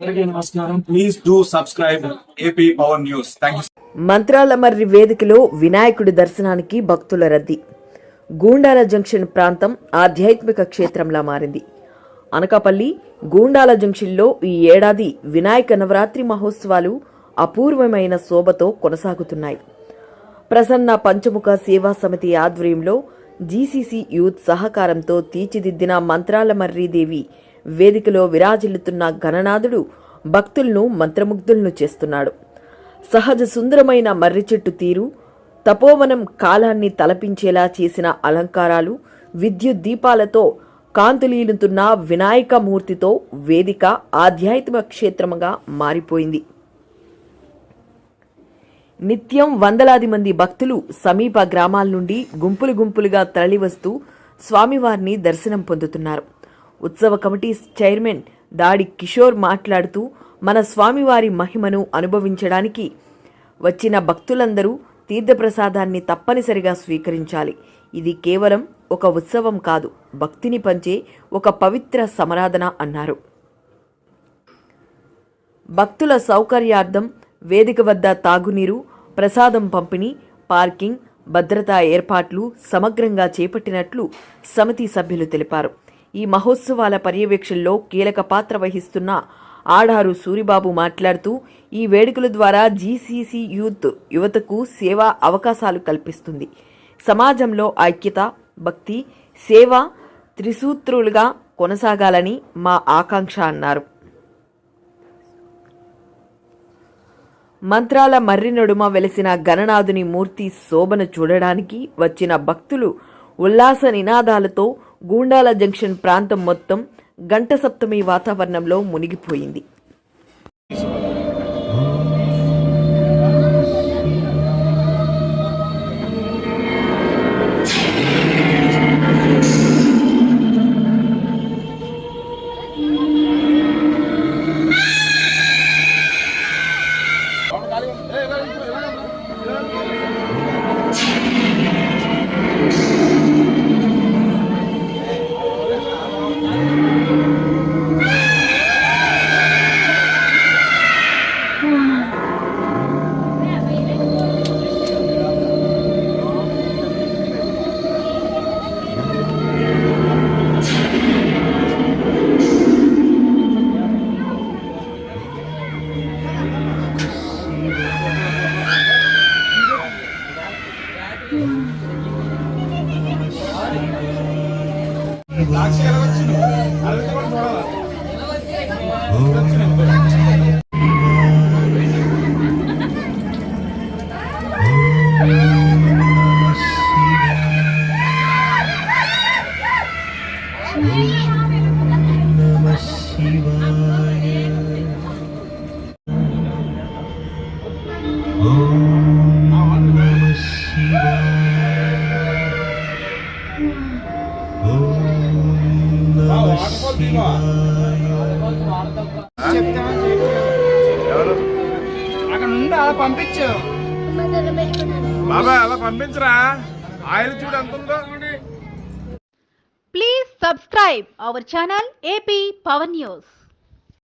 నమస్కారం. Please do subscribe AP power news. Thank you. మంత్రాలమర్రి వేదికలో వినాయకుడి దర్శనానికి భక్తుల రద్దీ. గూండాల జంక్షన్ ప్రాంతం ఆధ్యాత్మిక క్షేత్రంలా మారింది. అనకాపల్లి గూండాల జంక్షన్లో ఈ ఏడాది వినాయక నవరాత్రి మహోత్సవాలు అపూర్వమైన శోభతో కొనసాగుతున్నాయి. ప్రసన్న పంచముఖ సేవా సమితి ఆధ్వర్యంలో జీసీసీ యూత్ సహకారంతో తీర్చిదిద్దిన మంత్రాలమర్రి దేవి వేదికలో విరాజిల్లుతున్న గణనాథుడు భక్తులను మంత్రముగ్ధులను చేస్తున్నాడు. సహజ సుందరమైన మర్రి చెట్టు తీరు, తపోవనం కాలాన్ని తలపించేలా చేసిన అలంకారాలు, విద్యుత్ దీపాలతో కాంతులీలుతున్న వినాయక మూర్తితో వేదిక ఆధ్యాత్మిక క్షేత్రముగా మారిపోయింది. నిత్యం వందలాది మంది భక్తులు సమీప గ్రామాల నుండి గుంపులు గుంపులుగా తరలివస్తూ స్వామివారిని దర్శనం పొందుతున్నారు. ఉత్సవ కమిటీ చైర్మన్ దాడి కిషోర్ మాట్లాడుతూ, మన స్వామివారి మహిమను అనుభవించడానికి వచ్చిన భక్తులందరూ తీర్థప్రసాదాన్ని తప్పనిసరిగా స్వీకరించాలి. ఇది కేవలం ఒక ఉత్సవం కాదు, భక్తిని పంచే ఒక పవిత్ర సమారాధన అన్నారు. భక్తుల సౌకర్యార్థం వేదిక వద్ద తాగునీరు, ప్రసాదం పంపిణీ, పార్కింగ్, భద్రతా ఏర్పాట్లు సమగ్రంగా చేపట్టినట్లు సమితి సభ్యులు తెలిపారు. ఈ మహోత్సవాల పర్యవేక్షణలో కీలక పాత్ర వహిస్తున్న ఆడారు సూరిబాబు మాట్లాడుతూ, ఈ వేడుకల ద్వారా జీసీసీ యువతకు సేవా అవకాశాలు కల్పిస్తుంది. సమాజంలో ఐక్యత, భక్తి, సేవ త్రిసూత్రులుగా కొనసాగాలని మా ఆకాంక్ష అన్నారు. మంత్రాల మర్రి నడుమ వెలిసిన గణనాథుని మూర్తి శోభను చూడడానికి వచ్చిన భక్తులు ఉల్లాస నినాదాలతో గూండాల జంక్షన్ ప్రాంతం మొత్తం గంట సప్తమి వాతావరణంలో మునిగిపోయింది. అక్కడ నుండి అలా పంపించు బాబా, అలా పంపించరా. ఆయిల్ చూడు ఎంత ఉందో. Please subscribe our channel AP power news.